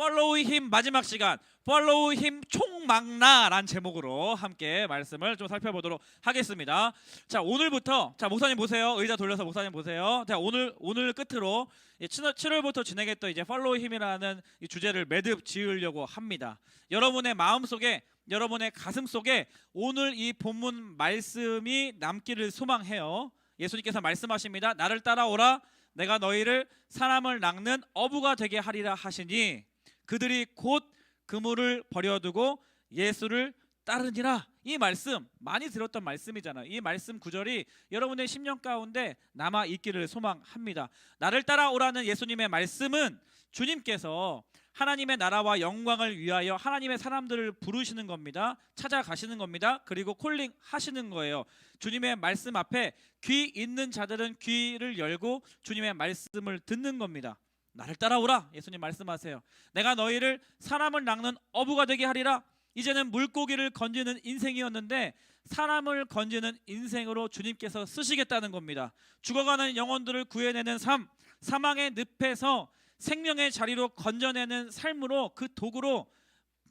Follow Him 마지막 시간, Follow Him 총망라란 제목으로 함께 말씀을 좀 살펴보도록 하겠습니다. 자, 오늘부터 목사님 보세요. 의자 돌려서 목사님 보세요. 자, 오늘 끝으로 7월부터 진행했던 이제 Follow Him이라는 이 주제를 매듭 지으려고 합니다. 여러분의 마음속에, 여러분의 가슴 속에 오늘 이 본문 말씀이 남기를 소망해요. 예수님께서 말씀하십니다. 나를 따라오라. 내가 너희를 사람을 낚는 어부가 되게 하리라 하시니 그들이 곧 그물을 버려두고 예수를 따르니라. 이 말씀 많이 들었던 말씀이잖아요. 이 말씀 구절이 여러분의 심령 가운데 남아 있기를 소망합니다. 나를 따라오라는 예수님의 말씀은 주님께서 하나님의 나라와 영광을 위하여 하나님의 사람들을 부르시는 겁니다. 찾아가시는 겁니다. 그리고 콜링 하시는 거예요. 주님의 말씀 앞에 귀 있는 자들은 귀를 열고 주님의 말씀을 듣는 겁니다. 나를 따라오라. 예수님 말씀하세요. 내가 너희를 사람을 낚는 어부가 되게 하리라. 이제는 물고기를 건지는 인생이었는데 사람을 건지는 인생으로 주님께서 쓰시겠다는 겁니다. 죽어가는 영혼들을 구해내는 삶, 사망의 늪에서 생명의 자리로 건져내는 삶으로, 그 도구로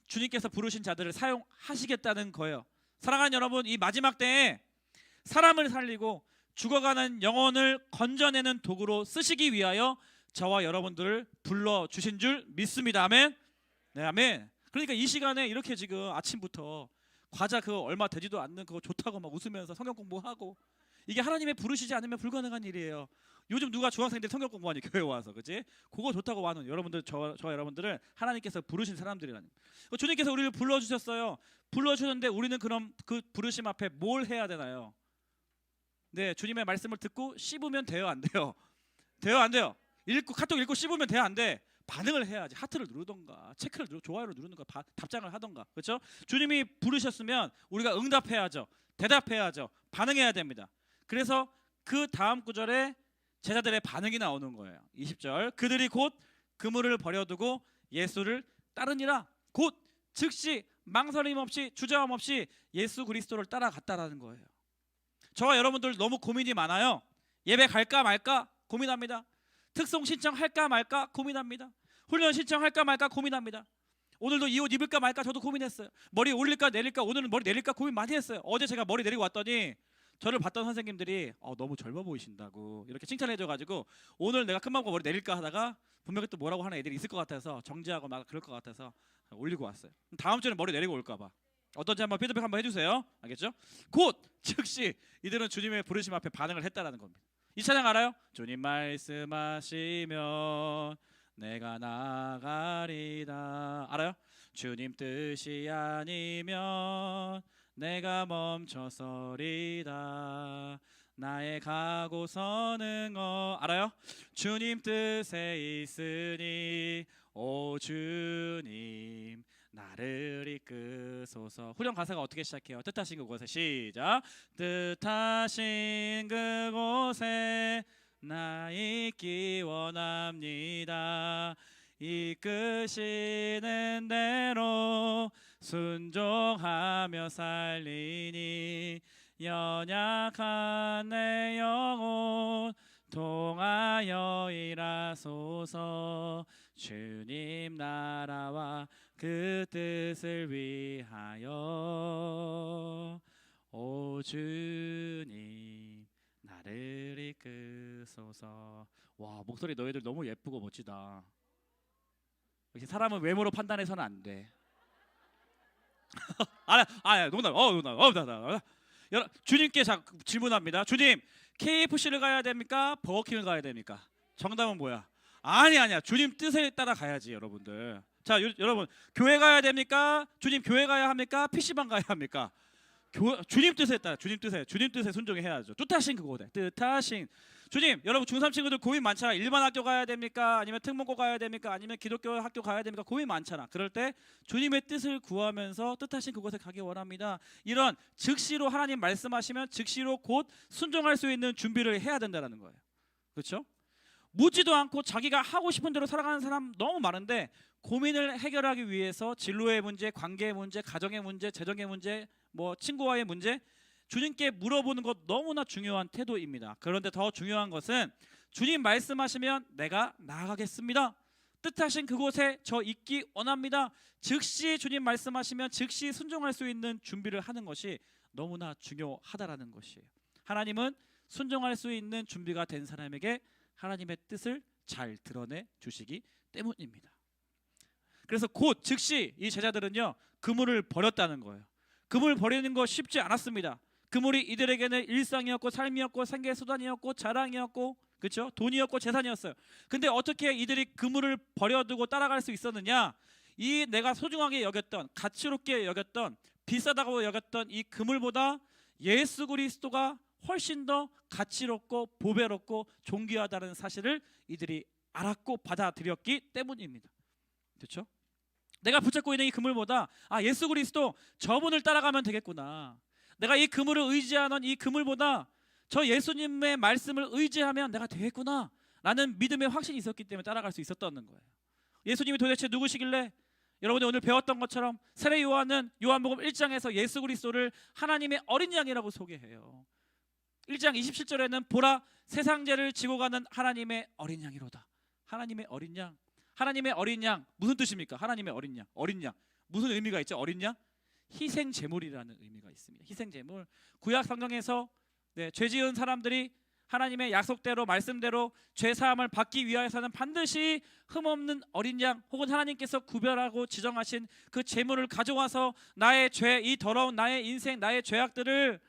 주님께서 부르신 자들을 사용하시겠다는 거예요. 사랑하는 여러분, 이 마지막 때에 사람을 살리고 죽어가는 영혼을 건져내는 도구로 쓰시기 위하여 저와 여러분들을 불러주신 줄 믿습니다. 아멘. 네, 아멘. 그러니까 이 시간에 이렇게 지금 아침부터 과자 그거 얼마 되지도 않는 그거 좋다고 막 웃으면서 성경 공부하고, 이게 하나님의 부르시지 않으면 불가능한 일이에요. 요즘 누가 중학생들이 성경 공부하니 교회 와서, 그치? 그거 좋다고 하는 여러분들, 저와 여러분들을 하나님께서 부르신 사람들이라는, 주님께서 우리를 불러주셨어요. 불러주셨는데 우리는 그럼 그 부르심 앞에 뭘 해야 되나요? 네, 주님의 말씀을 듣고 씹으면 돼요, 안 돼요? 돼요, 안 돼요? 카톡 읽고 씹으면 돼요, 안 돼? 반응을 해야지. 하트를 누르던가, 체크를 좋아요를 누르던가, 답장을 하던가, 그렇죠? 주님이 부르셨으면 우리가 응답해야죠. 대답해야죠. 반응해야 됩니다. 그래서 그 다음 구절에 제자들의 반응이 나오는 거예요. 20절. 그들이 곧 그물을 버려두고 예수를 따르니라. 곧 즉시 망설임 없이 주저함 없이 예수 그리스도를 따라갔다라는 거예요. 저와 여러분들 너무 고민이 많아요. 예배 갈까 말까 고민합니다. 특송 신청할까 말까 고민합니다. 훈련 신청할까 말까 고민합니다. 오늘도 이 옷 입을까 말까 저도 고민했어요. 머리 올릴까 내릴까, 오늘은 머리 내릴까 고민 많이 했어요. 어제 제가 머리 내리고 왔더니 저를 봤던 선생님들이 너무 젊어 보이신다고 이렇게 칭찬해줘가지고 오늘 내가 큰맘 먹고 머리 내릴까 하다가 분명히 또 뭐라고 하는 애들이 있을 것 같아서 정지하고 막 그럴 것 같아서 올리고 왔어요. 다음 주에는 머리 내리고 올까 봐. 어떤지 한번 피드백 한번 해주세요. 알겠죠? 곧 즉시 이들은 주님의 부르심 앞에 반응을 했다라는 겁니다. 이 찬양 알아요? 주님 말씀하시면 내가 나가리다. 알아요? 주님 뜻이 아니면 내가 멈춰서리다. 나의 가고 서는 것 알아요? 주님 뜻에 있으니 오 주님 나를 이끄소서. 후렴 가사가 어떻게 시작해요? 뜻하신 그곳에, 시작. 뜻하신 그곳에 나 있기 원합니다. 이끄시는 대로 순종하며 살리니 연약한 내 영혼 통하여 일하소서. 주님 나라와 그 뜻을 위하여 오 주님 나를 이끄소서. 와, 목소리 너희들 너무 예쁘고 멋지다. 역시 사람은 외모로 판단해서는 안 돼. 농담. 주님께 질문합니다. 주님, KFC를 가야 됩니까? 버거킹을 가야 됩니까? 정답은 뭐야? 아니야. 주님 뜻에 따라 가야지, 여러분들. 자, 여러분, 교회 가야 됩니까? 주님 교회 가야 합니까? PC방 가야 합니까? 주님 뜻에 따라, 주님 뜻에 순종해야죠. 뜻하신 그곳에, 뜻하신 주님. 여러분, 중3 친구들 고민 많잖아. 일반 학교 가야 됩니까? 아니면 특목고 가야 됩니까? 아니면 기독교 학교 가야 됩니까? 고민 많잖아. 그럴 때 주님의 뜻을 구하면서 뜻하신 그곳에 가기 원합니다. 이런 즉시로 하나님 말씀하시면 즉시로 곧 순종할 수 있는 준비를 해야 된다는 거예요. 그렇죠? 묻지도 않고 자기가 하고 싶은 대로 살아가는 사람 너무 많은데, 고민을 해결하기 위해서 진로의 문제, 관계의 문제, 가정의 문제, 재정의 문제, 뭐 친구와의 문제, 주님께 물어보는 것 너무나 중요한 태도입니다. 그런데 더 중요한 것은 주님 말씀하시면 내가 나아가겠습니다. 뜻하신 그곳에 저 있기 원합니다. 즉시 주님 말씀하시면 즉시 순종할 수 있는 준비를 하는 것이 너무나 중요하다라는 것이에요. 하나님은 순종할 수 있는 준비가 된 사람에게 하나님의 뜻을 잘 드러내 주시기 때문입니다. 그래서 곧 즉시 이 제자들은요, 그물을 버렸다는 거예요. 그물 버리는 거 쉽지 않았습니다. 그물이 이들에게는 일상이었고 삶이었고 생계 수단이었고 자랑이었고, 그렇죠? 돈이었고 재산이었어요. 근데 어떻게 이들이 그물을 버려두고 따라갈 수 있었느냐? 이 내가 소중하게 여겼던, 가치롭게 여겼던, 비싸다고 여겼던 이 그물보다 예수 그리스도가 훨씬 더 가치롭고 보배롭고 존귀하다는 사실을 이들이 알았고 받아들였기 때문입니다. 그렇죠? 내가 붙잡고 있는 이 그물보다 예수 그리스도 저분을 따라가면 되겠구나. 내가 이 그물을 의지하는 이 그물보다 저 예수님의 말씀을 의지하면 내가 되겠구나 라는 믿음의 확신이 있었기 때문에 따라갈 수 있었다는 거예요. 예수님이 도대체 누구시길래? 여러분이 오늘 배웠던 것처럼 세례 요한은 요한복음 1장에서 예수 그리스도를 하나님의 어린 양이라고 소개해요. 1장 27절에는 보라 세상 죄를 지고 가는 하나님의 어린 양이로다. 하나님의 어린 양. 하나님의 어린 양 무슨 뜻입니까? 하나님의 어린 양. 어린 양. 무슨 의미가 있죠? 어린 양? 희생 제물이라는 의미가 있습니다. 희생 제물. 구약 성경에서 죄 지은 사람들이 하나님의 약속대로 말씀대로 죄 사함을 받기 위하여서는 반드시 흠없는 어린 양 혹은 하나님께서 구별하고 지정하신 그 제물을 가져와서 나의 죄, 이 더러운 나의 인생, 나의 죄악들을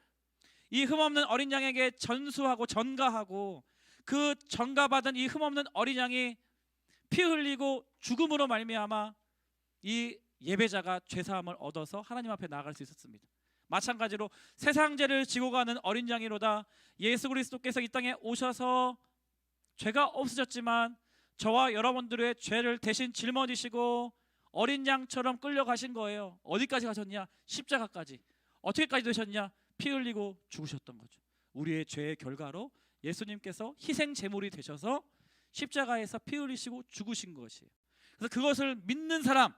이 흠없는 어린 양에게 전수하고 전가하고, 그 전가받은 이 흠없는 어린 양이 피 흘리고 죽음으로 말미암아 이 예배자가 죄사함을 얻어서 하나님 앞에 나아갈 수 있었습니다. 마찬가지로 세상 죄를 지고 가는 어린 양이로다. 예수 그리스도께서 이 땅에 오셔서 죄가 없으셨지만 저와 여러분들의 죄를 대신 짊어지시고 어린 양처럼 끌려가신 거예요. 어디까지 가셨냐? 십자가까지. 어떻게까지 되셨냐? 피 흘리고 죽으셨던 거죠. 우리의 죄의 결과로 예수님께서 희생 제물이 되셔서 십자가에서 피 흘리시고 죽으신 것이에요. 그래서 그것을 믿는 사람,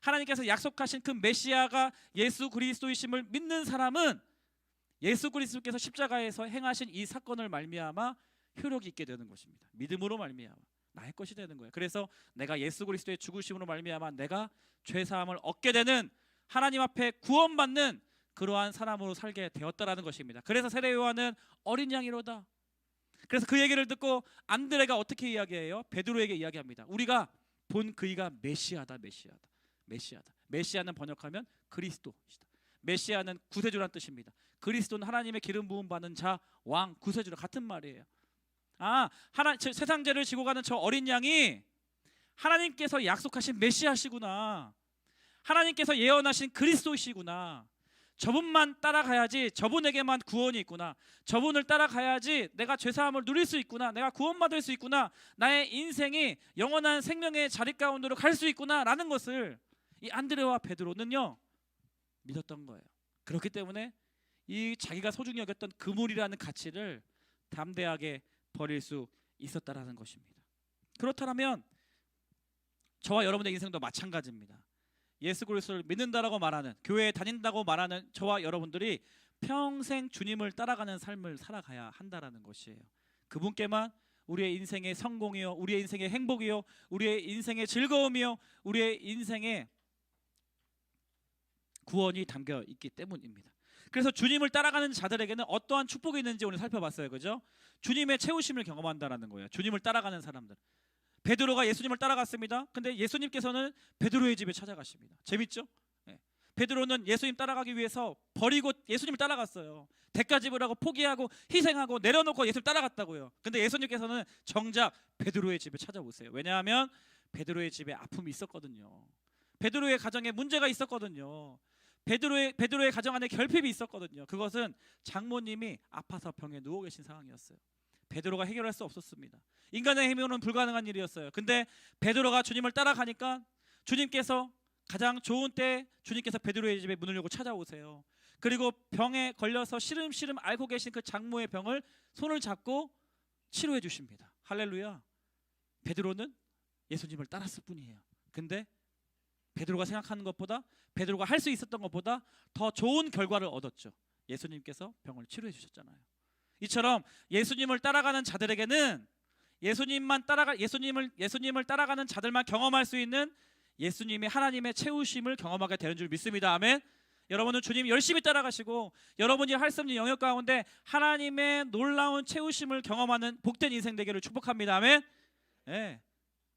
하나님께서 약속하신 그 메시아가 예수 그리스도이심을 믿는 사람은 예수 그리스도께서 십자가에서 행하신 이 사건을 말미암아 효력이 있게 되는 것입니다. 믿음으로 말미암아 나의 것이 되는 거예요. 그래서 내가 예수 그리스도의 죽으심으로 말미암아 내가 죄 사함을 얻게 되는, 하나님 앞에 구원받는 그러한 사람으로 살게 되었다라는 것입니다. 그래서 세례 요한은 어린 양이로다. 그래서 그 얘기를 듣고 안드레가 어떻게 이야기해요? 베드로에게 이야기합니다. 우리가 본 그이가 메시아다. 메시아는 번역하면 그리스도시다. 메시아는 구세주란 뜻입니다. 그리스도는 하나님의 기름 부음 받은 자, 왕, 구세주랑 같은 말이에요. 세상 죄를 지고 가는 저 어린 양이 하나님께서 약속하신 메시아시구나. 하나님께서 예언하신 그리스도이시구나. 저분만 따라가야지, 저분에게만 구원이 있구나. 저분을 따라가야지 내가 죄사함을 누릴 수 있구나. 내가 구원받을 수 있구나. 나의 인생이 영원한 생명의 자리 가운데로 갈 수 있구나 라는 것을 이 안드레와 베드로는요 믿었던 거예요. 그렇기 때문에 이 자기가 소중히 여겼던 그물이라는 가치를 담대하게 버릴 수 있었다라는 것입니다. 그렇다면 저와 여러분의 인생도 마찬가지입니다. 예수 그리스도를 믿는다라고 말하는, 교회에 다닌다고 말하는 저와 여러분들이 평생 주님을 따라가는 삶을 살아가야 한다라는 것이에요. 그분께만 우리의 인생의 성공이요, 우리의 인생의 행복이요, 우리의 인생의 즐거움이요, 우리의 인생의 구원이 담겨 있기 때문입니다. 그래서 주님을 따라가는 자들에게는 어떠한 축복이 있는지 오늘 살펴봤어요. 그죠? 주님의 채우심을 경험한다라는 거예요. 주님을 따라가는 사람들. 베드로가 예수님을 따라갔습니다. 근데 예수님께서는 베드로의 집에 찾아가십니다. 재밌죠? 네. 베드로는 예수님 따라가기 위해서 버리고 예수님을 따라갔어요. 대가 지불하고 포기하고 희생하고 내려놓고 예수님 따라갔다고요. 근데 예수님께서는 정작 베드로의 집에 찾아오세요. 왜냐하면 베드로의 집에 아픔이 있었거든요. 베드로의 가정에 문제가 있었거든요. 베드로의 가정 안에 결핍이 있었거든요. 그것은 장모님이 아파서 병에 누워 계신 상황이었어요. 베드로가 해결할 수 없었습니다. 인간의 힘으로는 불가능한 일이었어요. 근데 베드로가 주님을 따라가니까 주님께서 가장 좋은 때 주님께서 베드로의 집에 문을 열고 찾아오세요. 그리고 병에 걸려서 시름시름 앓고 계신 그 장모의 병을 손을 잡고 치료해 주십니다. 할렐루야. 베드로는 예수님을 따랐을 뿐이에요. 근데 베드로가 생각하는 것보다, 베드로가 할 수 있었던 것보다 더 좋은 결과를 얻었죠. 예수님께서 병을 치료해 주셨잖아요. 이처럼 예수님을 따라가는 자들에게는 예수님을 따라가는 자들만 경험할 수 있는 예수님의 하나님의 채우심을 경험하게 되는 줄 믿습니다. 아멘. 여러분은 주님 열심히 따라가시고 여러분이 할 수 없는 영역 가운데 하나님의 놀라운 채우심을 경험하는 복된 인생 되기를 축복합니다. 아멘. 네.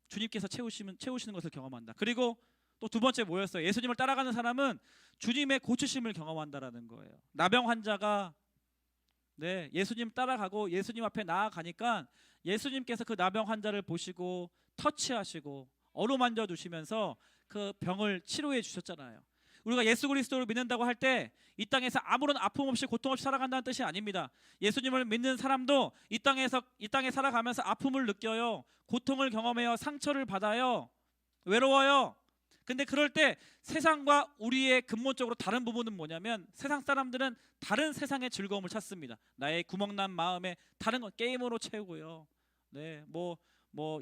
주님께서 채우시는 것을 경험한다. 그리고 또 두 번째 뭐였어요? 예수님을 따라가는 사람은 주님의 고치심을 경험한다라는 거예요. 나병 환자가 예수님 따라가고 예수님 앞에 나아가니까 예수님께서 그 나병 환자를 보시고 터치하시고 어루만져 주시면서 그 병을 치료해 주셨잖아요. 우리가 예수 그리스도를 믿는다고 할 때 이 땅에서 아무런 아픔 없이 고통 없이 살아간다는 뜻이 아닙니다. 예수님을 믿는 사람도 이 땅에 살아가면서 아픔을 느껴요. 고통을 경험해요. 상처를 받아요. 외로워요. 근데 그럴 때 세상과 우리의 근본적으로 다른 부분은 뭐냐면 세상 사람들은 다른 세상의 즐거움을 찾습니다. 나의 구멍난 마음에 다른 것 게임으로 채우고요. 뭐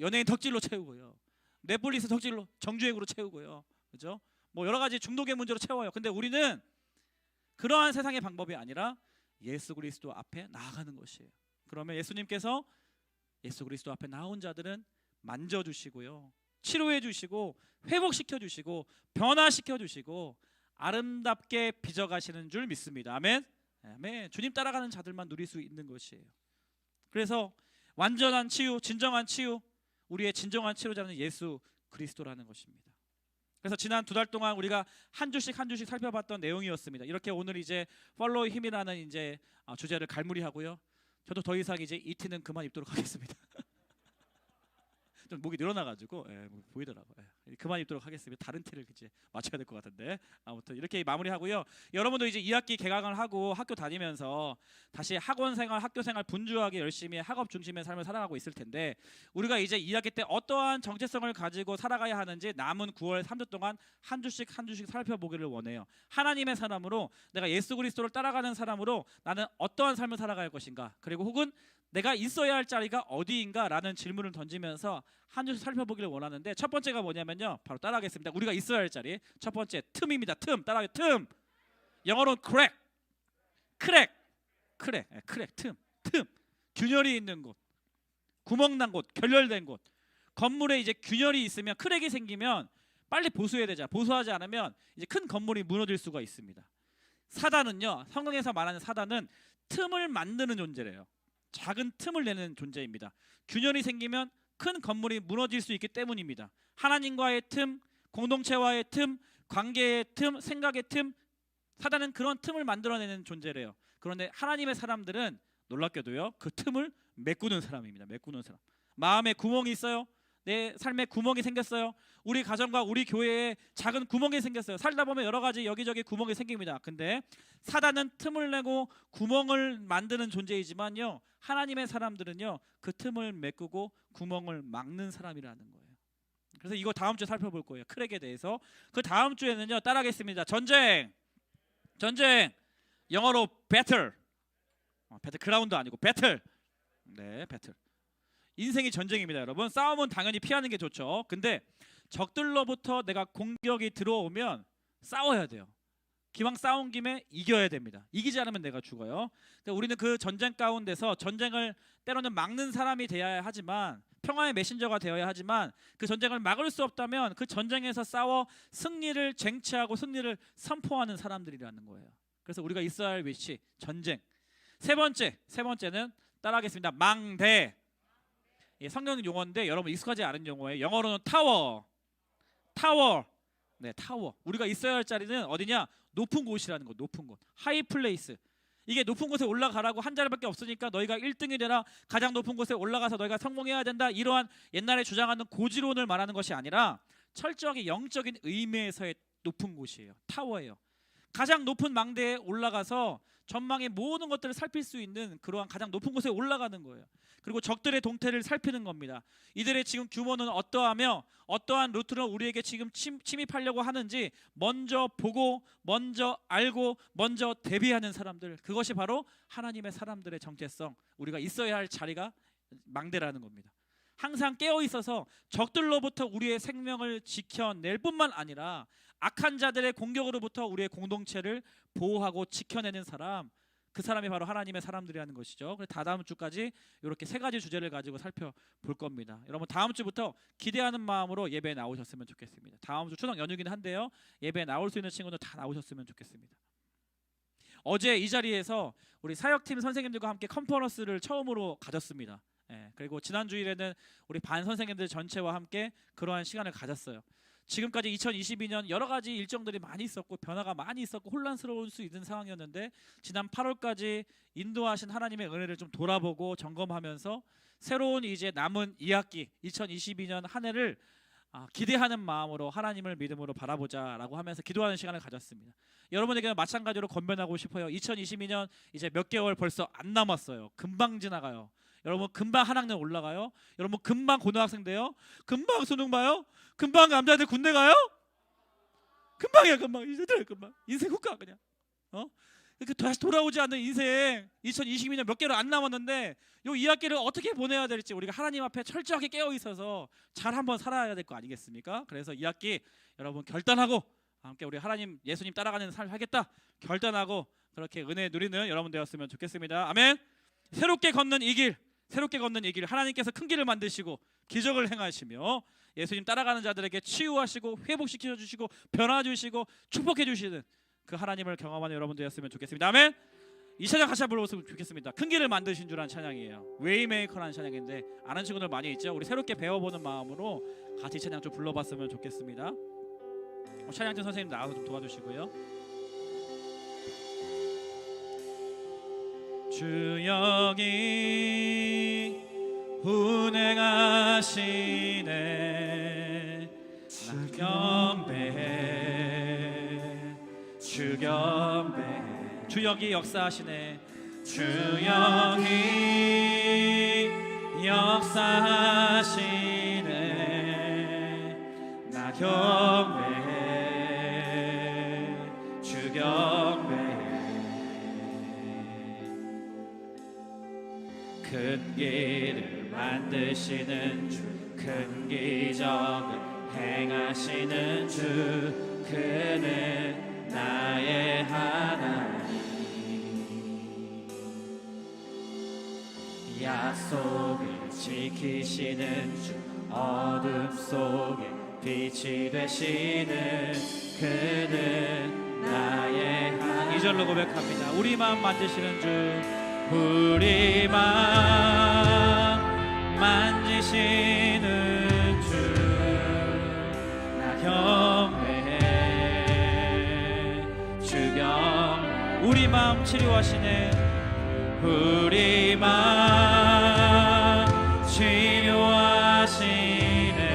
연예인 덕질로 채우고요. 넷플릭스 덕질로 정주행으로 채우고요. 그죠? 뭐 여러 가지 중독의 문제로 채워요. 근데 우리는 그러한 세상의 방법이 아니라 예수 그리스도 앞에 나아가는 것이에요. 그러면 예수님께서 예수 그리스도 앞에 나온 자들은 만져주시고요, 치료해 주시고 회복시켜 주시고 변화시켜 주시고 아름답게 빚어가시는 줄 믿습니다. 아멘. 아멘. 주님 따라가는 자들만 누릴 수 있는 것이에요. 그래서 완전한 치유, 진정한 치유, 우리의 진정한 치료자는 예수 그리스도라는 것입니다. 그래서 지난 2달 동안 우리가 한 주씩 살펴봤던 내용이었습니다. 이렇게 오늘 이제 팔로우 힘이라는 이제 주제를 갈무리하고요. 저도 더 이상 이제 이 티는 그만 입도록 하겠습니다. 좀 목이 늘어나가지고 보이더라고요. 그만 입도록 하겠습니다. 다른 티를 이제 맞춰야 될 것 같은데 아무튼 이렇게 마무리하고요. 여러분도 이제 2학기 개강을 하고 학교 다니면서 다시 학원생활, 학교생활 분주하게 열심히 학업 중심의 삶을 살아가고 있을 텐데 우리가 이제 2학기 때 어떠한 정체성을 가지고 살아가야 하는지 남은 9월 3주 동안 한 주씩 살펴보기를 원해요. 하나님의 사람으로 내가 예수 그리스도를 따라가는 사람으로 나는 어떠한 삶을 살아갈 것인가, 그리고 혹은 내가 있어야 할 자리가 어디인가 라는 질문을 던지면서 한 주씩 살펴보기를 원하는데 첫 번째가 뭐냐면요, 바로 따라하겠습니다. 우리가 있어야 할 자리 첫 번째 틈입니다. 따라하게 틈. 영어로는 크랙, 틈. 균열이 있는 곳, 구멍난 곳, 결렬된 곳. 건물에 이제 균열이 있으면, 크랙이 생기면 빨리 보수해야 되잖아. 보수하지 않으면 이제 큰 건물이 무너질 수가 있습니다. 사단은요, 성경에서 말하는 사단은 틈을 만드는 존재래요. 작은 틈을 내는 존재입니다. 균열이 생기면 큰 건물이 무너질 수 있기 때문입니다. 하나님과의 틈, 공동체와의 틈, 관계의 틈, 생각의 틈, 사단은 그런 틈을 만들어내는 존재래요. 그런데 하나님의 사람들은 놀랍게도요, 그 틈을 메꾸는 사람입니다. 메꾸는 사람. 마음에 구멍이 있어요. 내 삶에 구멍이 생겼어요. 우리 가정과 우리 교회에 작은 구멍이 생겼어요. 살다 보면 여러 가지 여기저기 구멍이 생깁니다. 근데 사단은 틈을 내고 구멍을 만드는 존재이지만요, 하나님의 사람들은요, 그 틈을 메꾸고 구멍을 막는 사람이라는 거예요. 그래서 이거 다음 주에 살펴볼 거예요. 크랙에 대해서. 그 다음 주에는요, 따라하겠습니다. 전쟁. 영어로 배틀. 배틀그라운드 아니고 배틀. 배틀. 인생이 전쟁입니다, 여러분. 싸움은 당연히 피하는 게 좋죠. 근데 적들로부터 내가 공격이 들어오면 싸워야 돼요. 기왕 싸운 김에 이겨야 됩니다. 이기지 않으면 내가 죽어요. 우리는 그 전쟁 가운데서 전쟁을 때로는 막는 사람이 되어야 하지만, 평화의 메신저가 되어야 하지만, 그 전쟁을 막을 수 없다면 그 전쟁에서 싸워 승리를 쟁취하고 승리를 선포하는 사람들이라는 거예요. 그래서 우리가 있어야 할 위치, 전쟁. 세 번째는 따라하겠습니다. 망대. 성경 용어인데 여러분 익숙하지 않은 용어예요. 영어로는 타워. 타워. 우리가 있어야 할 자리는 어디냐? 높은 곳이라는 거. 높은 곳. 하이 플레이스. 이게 높은 곳에 올라가라고 한 자리밖에 없으니까 너희가 1등이 되라, 가장 높은 곳에 올라가서 너희가 성공해야 된다, 이러한 옛날에 주장하는 고지론을 말하는 것이 아니라 철저하게 영적인 의미에서의 높은 곳이에요. 타워예요. 가장 높은 망대에 올라가서 전망의 모든 것들을 살필 수 있는 그러한 가장 높은 곳에 올라가는 거예요. 그리고 적들의 동태를 살피는 겁니다. 이들의 지금 규모는 어떠하며 어떠한 루트로 우리에게 지금 침입하려고 하는지 먼저 보고, 먼저 알고, 먼저 대비하는 사람들. 그것이 바로 하나님의 사람들의 정체성, 우리가 있어야 할 자리가 망대라는 겁니다. 항상 깨어 있어서 적들로부터 우리의 생명을 지켜낼 뿐만 아니라 악한 자들의 공격으로부터 우리의 공동체를 보호하고 지켜내는 사람, 그 사람이 바로 하나님의 사람들이라는 것이죠. 그래서 다다음 주까지 이렇게 세 가지 주제를 가지고 살펴볼 겁니다. 여러분 다음 주부터 기대하는 마음으로 예배에 나오셨으면 좋겠습니다. 다음 주 추석 연휴긴 한데요. 예배에 나올 수 있는 친구들 다 나오셨으면 좋겠습니다. 어제 이 자리에서 우리 사역팀 선생님들과 함께 컨퍼런스를 처음으로 가졌습니다. 그리고 지난 주일에는 우리 반 선생님들 전체와 함께 그러한 시간을 가졌어요. 지금까지 2022년 여러 가지 일정들이 많이 있었고 변화가 많이 있었고 혼란스러울 수 있는 상황이었는데 지난 8월까지 인도하신 하나님의 은혜를 좀 돌아보고 점검하면서 새로운 이제 남은 2학기 2022년 한 해를 기대하는 마음으로 하나님을 믿음으로 바라보자라고 하면서 기도하는 시간을 가졌습니다. 여러분에게는 마찬가지로 권면하고 싶어요. 2022년 이제 몇 개월 벌써 안 남았어요. 금방 지나가요. 여러분 금방 한 학년 올라가요. 여러분 금방 고등학생 돼요. 금방 수능 봐요. 금방 남자들 군대 가요. 금방이야 금방. 이제들 금방. 인생 훅가 그냥. 이렇게 다시 돌아오지 않는 인생 2022년 몇 개월 안 남았는데 요 2학기를 어떻게 보내야 될지 우리가 하나님 앞에 철저하게 깨어 있어서 잘 한번 살아야 될 거 아니겠습니까? 그래서 2학기 여러분 결단하고 함께 우리 하나님 예수님 따라가는 삶을 하겠다 결단하고 그렇게 은혜 누리는 여러분 되었으면 좋겠습니다. 아멘. 새롭게 걷는 이 길 하나님께서 큰 길을 만드시고 기적을 행하시며 예수님 따라가는 자들에게 치유하시고 회복시켜 주시고 변화 주시고 축복해 주시는 그 하나님을 경험하는 여러분 되었으면 좋겠습니다. 아멘. 이 찬양 같이 불러보면 좋겠습니다. 큰 길을 만드신 주라는 찬양이에요. 웨이메이커라는 찬양인데 아는 친구들 많이 있죠. 우리 새롭게 배워보는 마음으로 같이 이 찬양 좀 불러봤으면 좋겠습니다. 찬양팀 선생님 나와서 좀 도와주시고요. 주 여기 운행하시네 나 경배해 주 경배해 주 여기 역사하시네 주 여기 역사하시네 나 경배해 주 경배해 큰 길을 만드시는 주 큰 기적을 행하시는 주 그는 나의 하나님 약속을 지키시는 주 어둠 속에 빛이 되시는 그는 나의 하나님 2절로 고백합니다. 우리 마음 만드시는 주 우리 마음 만지시는 주 나 경배해 주경 우리 마음 치료하시네 우리 마음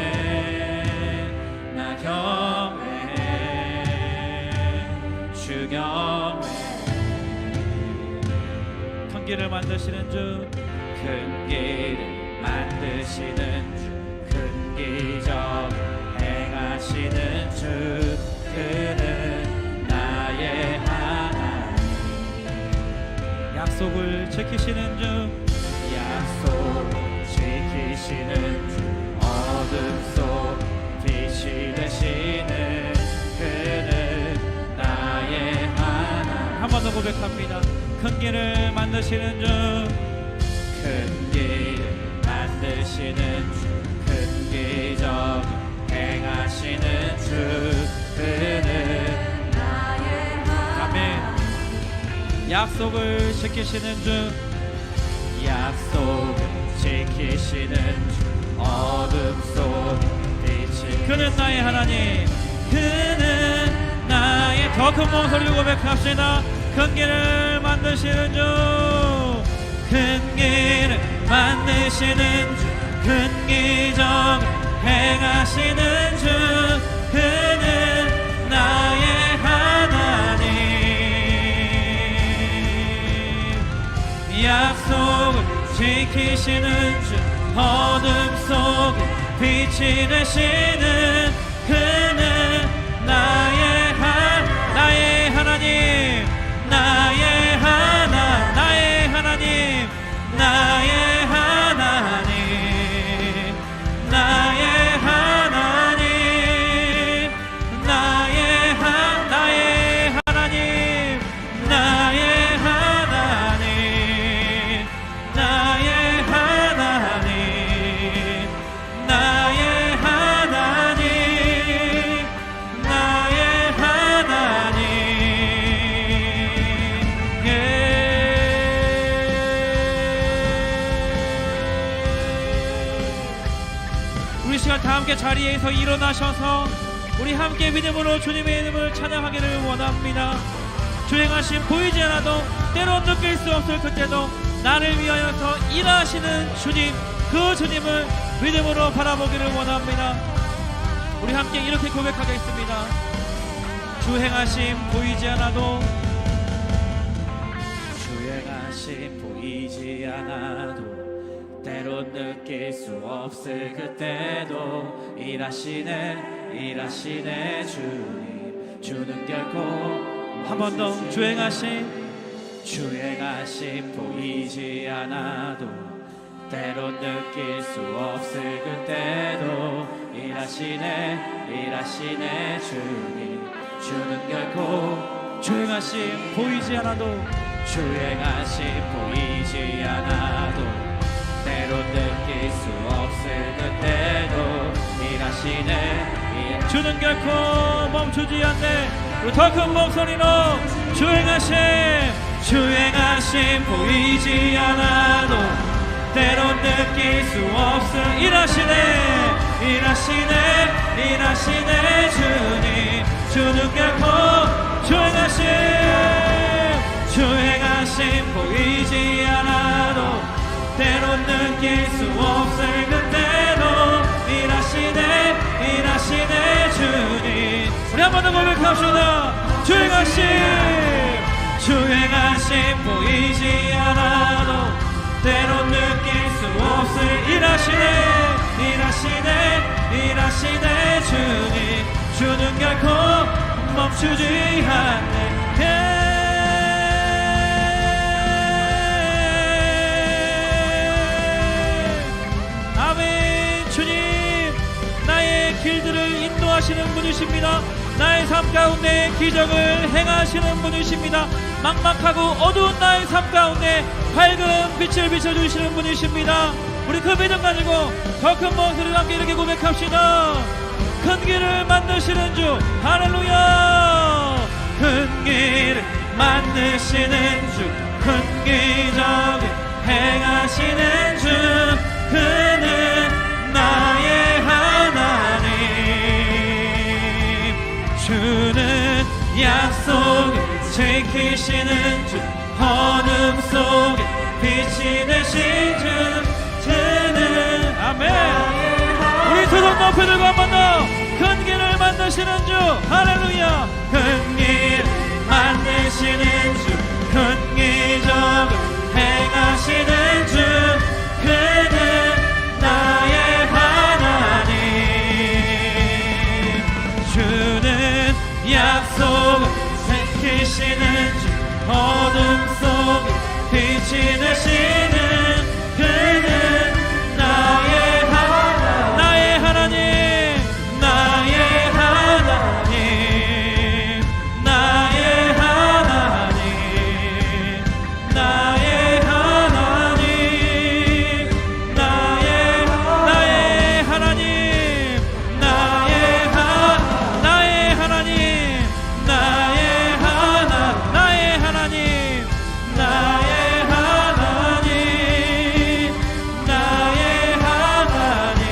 치료하시네 나 경배해 주경배해 큰 길을 만드시는 주 큰 길을 만드시는 주 큰 기적 행하시는 주 그는 나의 하나님 약속을 지키시는 주 약속을 지키시는 주 어둠 속 빛이 되시는 그는 나의 하나님 한 번 더 고백합니다. 큰 길을 만드시는 주 큰 길을 만드시는 주 큰 기적 행하시는 주 그는 나의 하나님 약속을 지키시는 주 약속을 지키시는 주 어둠 속 빛이 그는 나의 하나님 그는 나의 더 큰 목소리로 고백합시다. 큰 길을 만드시는 주 큰 길을 만드시는 주 큰 기적 행하시는 주 그는 나의 하나님 약속을 지키시는 주 어둠 속에 빛이 되시는 그는 나의 하나님 나의 하나님 나의 하나님 나의 하나님 나의 하나님 나의 하나님 함께 자리에서 일어나셔서 우리 함께 믿음으로 주님의 이름을 찬양하기를 원합니다. 주행하신 보이지 않아도 때론 느낄 수 없을 그때도 나를 위하여서 일하시는 주님, 그 주님을 믿음으로 바라보기를 원합니다. 우리 함께 이렇게 고백하겠습니다. 주행하심 보이지 않아도, 주행하심 보이지 않아도, 때론 느낄 수 없을 그때도 일하시네 주님, 주는 결코. 한 번 더. 주행하심 보이지 않아도, 때론 느낄 수 없을 그때도 일하시네 주님, 주는 결코. 주행하심 보이지 않아도, 때론 느낄 수 없을 그때도 일하시네. 주는 결코 멈추지 않네. 우리 더 큰 목소리로 주행하심 보이지 않아도, 때론 느낄 수 없을. 일하시네 주님, 주는 결코. 주행하심 보이지 않아도, 때론 느낄 수 없을 그때도 일하시네 주님. 우리 한 번 더 고백합시다. 주행하심 보이지 않아도, 때론 느낄 수 없을. 일하시네 주님, 주는 결코 멈추지 않네. 아멘. 주님, 나의 길들을 인도하시는 분이십니다. 나의 삶 가운데 기적을 행하시는 분이십니다. 막막하고 어두운 나의 삶 가운데 밝은 빛을 비춰주시는 분이십니다. 우리 그 믿음 가지고 더 큰 목소리와 함께 이렇게 고백합시다. 큰 길을 만드시는 주, 할렐루야. 큰 길을 만드시는 주, 큰 기적을 행하시는 주, 그는 나의 하나님. 주는 약속을 지키시는 주, 어둠 속에 빛이 되신 주, 주는. 아멘. 우리 두 손 높이 들고 한 번 더. 큰 길을 만드시는 주, 할렐루야. 큰 길을 만드시는 주, 큰 기적을 행하시는 주, 그는 나의 하나님. 주는 약속을 지키시는 주, 어둠 속에 빛이 되시는 그는 나의 하나님. 나의 하나님, 나의 하나님, 나의 하나님, 나의 하나님, 나의 하나님, 나의 하나님, 나의 하나님, 나의 하나님, 나의 하나님, 나의 하나님.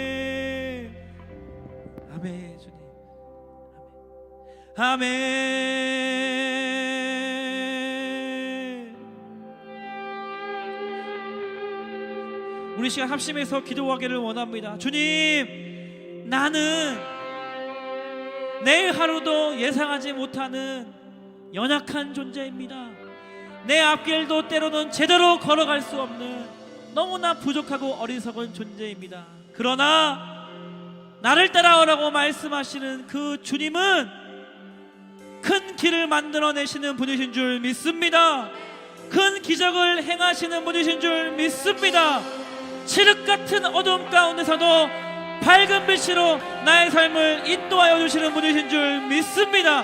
아멘. 아멘. 주님. 아멘. 우리 시간 합심해서 기도하기를 원합니다. 주님, 나는 내일 하루도 예상하지 못하는 연약한 존재입니다. 내 앞길도 때로는 제대로 걸어갈 수 없는 너무나 부족하고 어리석은 존재입니다. 그러나 나를 따라오라고 말씀하시는 그 주님은 큰 길을 만들어내시는 분이신 줄 믿습니다. 큰 기적을 행하시는 분이신 줄 믿습니다. 칠흑 같은 어둠 가운데서도 밝은 빛으로 나의 삶을 인도하여 주시는 분이신 줄 믿습니다.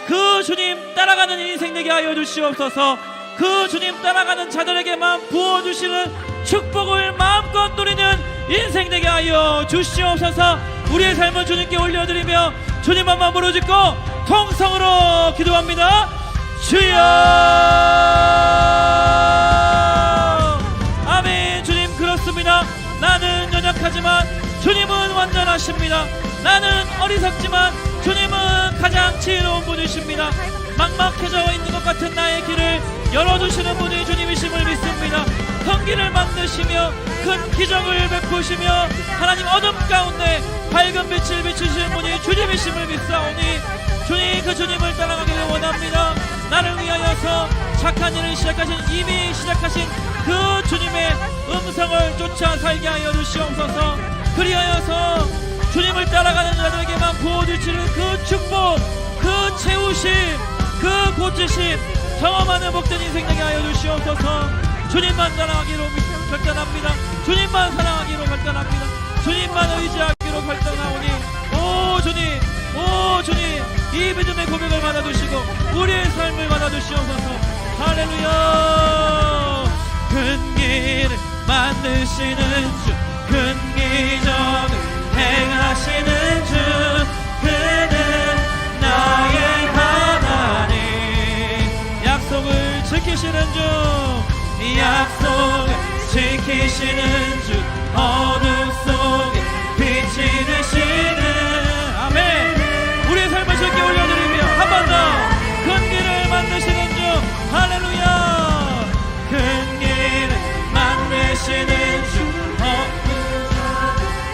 그 주님 따라가는 인생 되게 하여 주시옵소서. 그 주님 따라가는 자들에게만 부어주시는 축복을 마음껏 누리는 인생 되게 하여 주시옵소서. 우리의 삶을 주님께 올려드리며 주님만 부르짖고 통성으로 기도합니다. 주여. 고백합니다. 나는 연약하지만 주님은 완전하십니다. 나는 어리석지만 주님은 가장 지혜로운 분이십니다. 막막해져 있는 것 같은 나의 길을 열어주시는 분이 주님이심을 믿습니다. 큰 길을 만드시며 큰 기적을 베푸시며 하나님 어둠 가운데 밝은 빛을 비추시는 분이 주님이심을 믿사오니 주님, 그 주님을 따라가기를 원합니다. 나를 위하여서 착한 일을 이미 시작하신 그 주님의 음성을 쫓아 살게 하여 주시옵소서. 그리하여서 주님을 따라가는 자들에게만 부어주시는 그 축복, 그 채우심, 그 고치심 경험하는 복된 인생 되게 하여 주시옵소서. 주님만 따라가기로 결단합니다. 주님만 사랑하기로 결단합니다. 주님만 의지하기로 결단하오니 오 주님, 오 주님, 이 믿음의 고백을 받아주시고 우리의 삶을 받아주시옵소서. 할렐루야. 큰 길을 만드시는 주, 큰 기적을 행하시는 주, 그는 나의 하나님. 약속을 지키시는 주, 약속을 지키시는 주, 어둠 속에 빛이 되시는 아멘. 우리의 삶을 쉽게 올려드리며 한 번 더 큰 길을 만드시는 주, 할렐루야. 큰 길을 만드시는 주,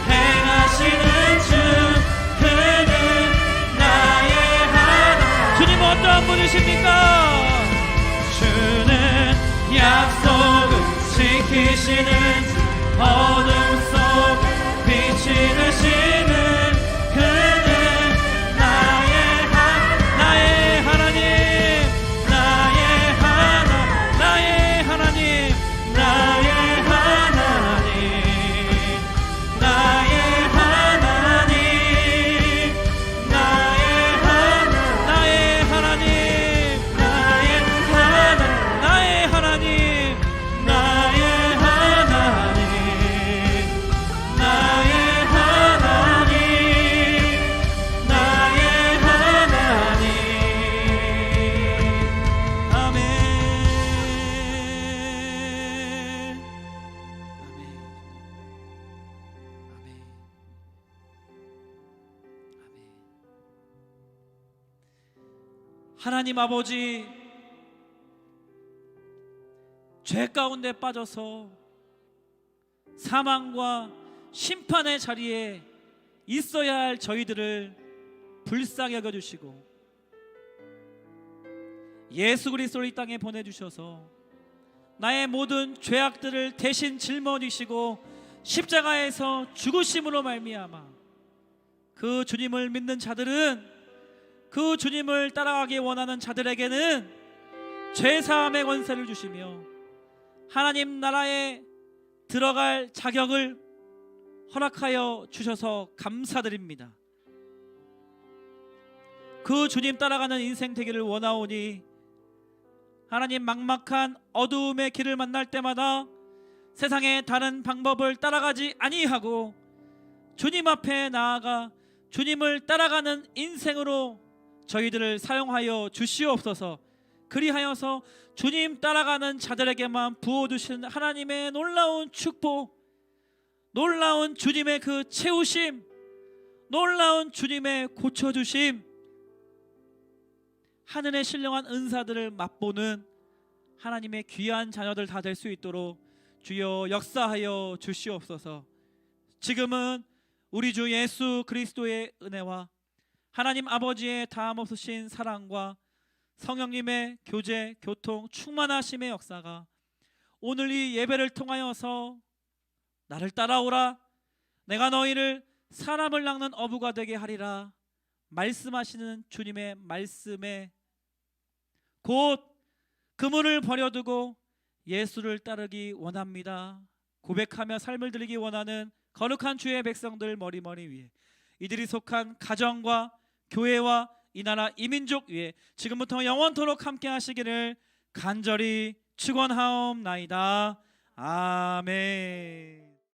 행하시는 주, 그는 나의 하나님. 주님 어떠한 분이십니까? 주는 약속을 지키시는 주, 어둠 속 빛이 되시는 하나님 아버지, 죄 가운데 빠져서 사망과 심판의 자리에 있어야 할 저희들을 불쌍히 여겨주시고 예수 그리스도를 이 땅에 보내주셔서 나의 모든 죄악들을 대신 짊어지시고 십자가에서 죽으심으로 말미암아 그 주님을 믿는 자들은, 그 주님을 따라가기 원하는 자들에게는 죄사함의 권세를 주시며 하나님 나라에 들어갈 자격을 허락하여 주셔서 감사드립니다. 그 주님 따라가는 인생 되기를 원하오니 하나님 막막한 어두움의 길을 만날 때마다 세상의 다른 방법을 따라가지 아니하고 주님 앞에 나아가 주님을 따라가는 인생으로 저희들을 사용하여 주시옵소서. 그리하여서 주님 따라가는 자들에게만 부어주시는 하나님의 놀라운 축복, 놀라운 주님의 그 채우심, 놀라운 주님의 고쳐주심, 하늘의 신령한 은사들을 맛보는 하나님의 귀한 자녀들 다 될 수 있도록 주여 역사하여 주시옵소서. 지금은 우리 주 예수 그리스도의 은혜와 하나님 아버지의 다함없으신 사랑과 성령님의 교제, 교통, 충만하심의 역사가 오늘 이 예배를 통하여서 나를 따라오라, 내가 너희를 사람을 낚는 어부가 되게 하리라 말씀하시는 주님의 말씀에 곧 그물을 버려두고 예수를 따르기 원합니다 고백하며 삶을 드리기 원하는 거룩한 주의 백성들 머리머리 위에, 이들이 속한 가정과 교회와 이 나라 이 민족 위에 지금부터 영원토록 함께 하시기를 간절히 축원하옵나이다. 아멘.